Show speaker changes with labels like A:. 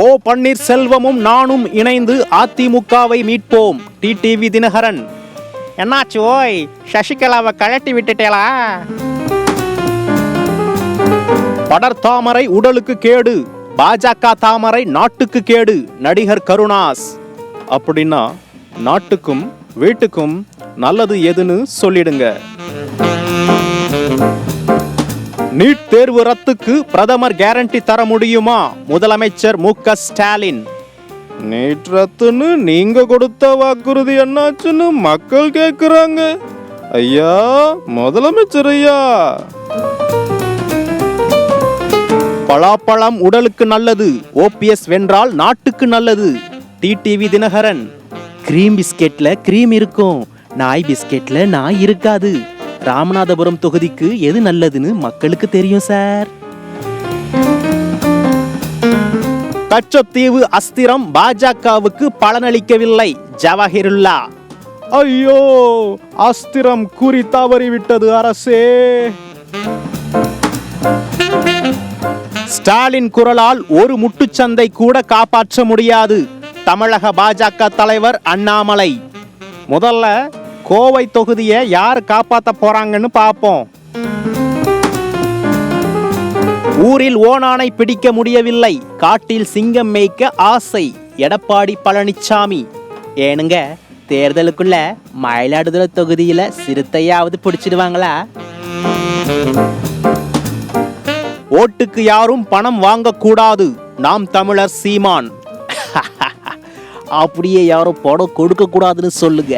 A: ஓ பன்னீர்செல்வமும் நானும் இணைந்து அதிமுகவை மீட்போம். டிடிவி தினகரன்.
B: என்னாச்சு ஓய், சசிகலாவை கழட்டி விட்டுட்டேலா?
A: படர் தாமரை உடலுக்கு கேடு, பாஜக தாமரை நாட்டுக்கு கேடு. நடிகர் கருணாஸ். அப்படின்னா நாட்டுக்கும் வீட்டுக்கும் நல்லது எதுன்னு சொல்லிடுங்க. நீட் தேர்வு ரத்துக்கு பிரதமர் கேரண்டி தர முடியுமா? முதலமைச்சர் மு.க. ஸ்டாலின். நீட் ரத்துன்னு நீங்க கொடுத்த வாக்குறுதி என்னாச்சுன்னு மக்கள் கேக்குறாங்க. ஐயா முதலமைச்சர் ஐயா. பலாப்பழம் உடலுக்கு நல்லது, ஓபிஎஸ் வென்றால் நாட்டுக்கு நல்லது. டிடிவி தினகரன்.
C: கிரீம் பிஸ்கெட்ல கிரீம் இருக்கும், நாய் பிஸ்கெட்ல நாய் இருக்காது. ராமநாதபுரம் தொகுதிக்கு எது நல்லதுன்னு மக்களுக்கு தெரியும் சார்.
A: கச்சத்தீவு அஸ்திரம் பாஜகவுக்கு பலனளிக்கவில்லை. ஜவஹிருல்லா. ஐயோ அஸ்திரம் குறி தவறிவிட்டது அரசே. ஸ்டாலின் குரலால் ஒரு முட்டுச்சந்தை கூட காப்பாற்ற முடியாது. தமிழக பாஜக தலைவர் அண்ணாமலை. முதல்ல கோவை தொகுதியை யார் காப்பாற்ற போறாங்கன்னு பார்ப்போம். ஊரில் ஓனானை பிடிக்க முடியவில்லை, காட்டில் சிங்கம் மேய்க்க ஆசை. எடப்பாடி பழனிசாமி. ஏனுங்க, தேர்தலுக்குள்ள மயிலாடுதுறை தொகுதியில சிறுத்தையாவது பிடிச்சிடுவாங்களா? ஓட்டுக்கு யாரும் பணம் வாங்க கூடாது. நாம் தமிழர் சீமான்.
C: அப்படியே யாரும் பணம் கொடுக்க கூடாதுன்னு சொல்லுங்க.